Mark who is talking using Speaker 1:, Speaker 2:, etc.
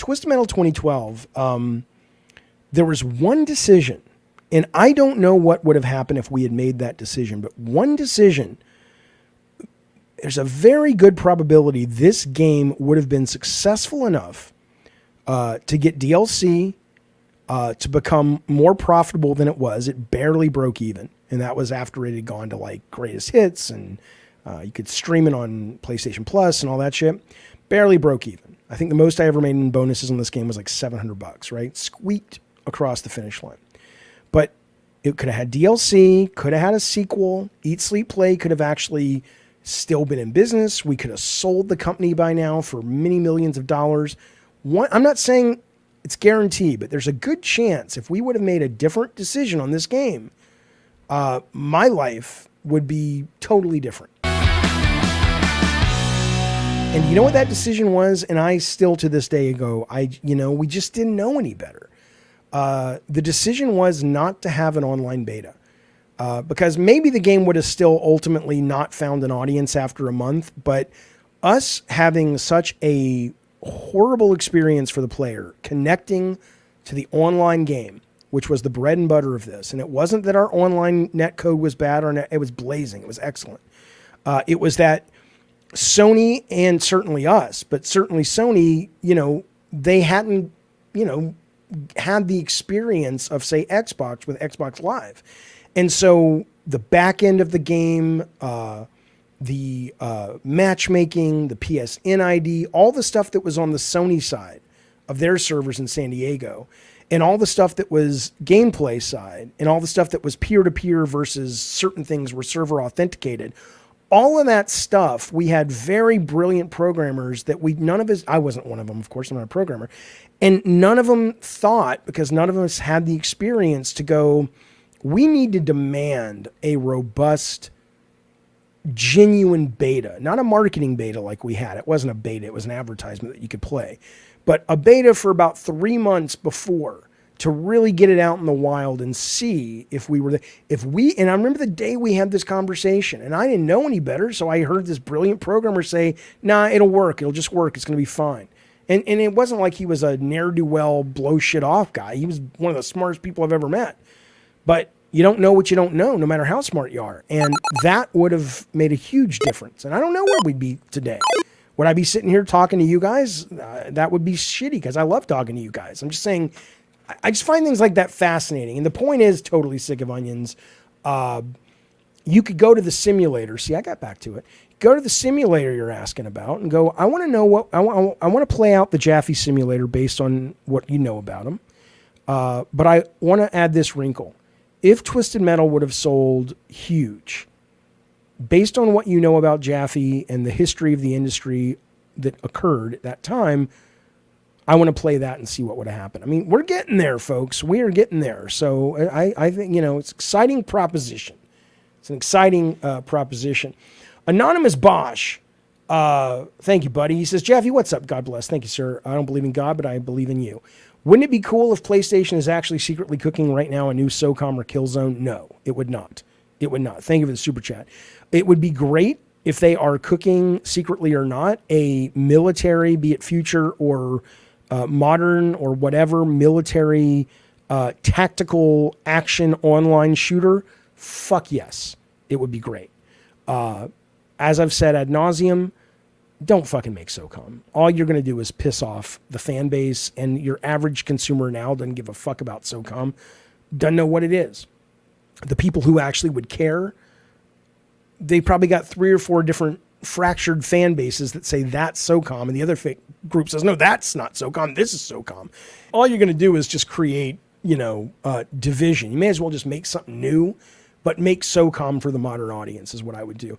Speaker 1: Twisted Metal 2012, there was one decision, and I don't know what would have happened if we had made that decision, but one decision, there's a very good probability this game would have been successful enough to get DLC, to become more profitable than it was. It barely broke even, and that was after it had gone to like greatest hits, and you could stream it on PlayStation Plus and all that shit. Barely broke even. I think the most I ever made in bonuses on this game was like $700, right? Squeaked across the finish line. But it could have had DLC, could have had a sequel. Eat, Sleep, Play could have actually still been in business. We could have sold the company by now for many millions of dollars. I'm not saying it's guaranteed, but there's a good chance if we would have made a different decision on this game, my life would be totally different. And you know what that decision was? And I still to this day go, we just didn't know any better. The decision was not to have an online beta. Because maybe the game would have still ultimately not found an audience after a month, but us having such a horrible experience for the player, connecting to the online game, which was the bread and butter of this, and it wasn't that our online net code was bad, it was blazing, it was excellent. It was that Sony, and certainly us, but certainly Sony, they hadn't, had the experience of, say, Xbox with Xbox Live. And so the back end of the game, the matchmaking, the PSN ID, all the stuff that was on the Sony side of their servers in San Diego, and all the stuff that was gameplay side, and all the stuff that was peer-to-peer versus certain things were server authenticated, all of that stuff, we had very brilliant programmers that I wasn't one of them, of course, I'm not a programmer, and none of them thought, because none of us had the experience to go, we need to demand a robust, genuine beta, not a marketing beta like we had. It wasn't a beta, it was an advertisement that you could play, but a beta for about 3 months before to really get it out in the wild and see if we were and I remember the day we had this conversation, and I didn't know any better, so I heard this brilliant programmer say, nah, it'll work, it'll just work, it's going to be fine. And it wasn't like he was a ne'er-do-well blow shit off guy. He was one of the smartest people I've ever met. But you don't know what you don't know, no matter how smart you are. And that would have made a huge difference. And I don't know where we'd be today. Would I be sitting here talking to you guys? That would be shitty, because I love talking to you guys. I'm just saying, I just find things like that fascinating. And the point is, totally sick of onions. You could go to the simulator. See, I got back to it. Go to the simulator you're asking about and go, I want to know what, I want to play out the Jaffe simulator based on what you know about him. But I want to add this wrinkle. If Twisted Metal would have sold huge, based on what you know about Jaffe and the history of the industry that occurred at that time, I want to play that and see what would have happened. I mean, we're getting there, folks. We are getting there. So I think, it's an exciting proposition. It's an exciting proposition. Anonymous Bosch, thank you, buddy. He says, Jaffe, what's up? God bless. Thank you, sir. I don't believe in God, but I believe in you. Wouldn't it be cool if PlayStation is actually secretly cooking right now a new SOCOM or Killzone? No, it would not. It would not. Thank you for the super chat. It would be great if they are cooking secretly or not a military, be it future or modern or whatever, military tactical action online shooter. Fuck yes. It would be great. As I've said ad nauseum, don't fucking make SOCOM. All you're going to do is piss off the fan base, and your average consumer now doesn't give a fuck about SOCOM, doesn't know what it is. The people who actually would care, they probably got 3 or 4 different fractured fan bases that say that's SOCOM, and the other group says, no, that's not SOCOM, this is SOCOM. All you're going to do is just create, division. You may as well just make something new, but make SOCOM for the modern audience is what I would do.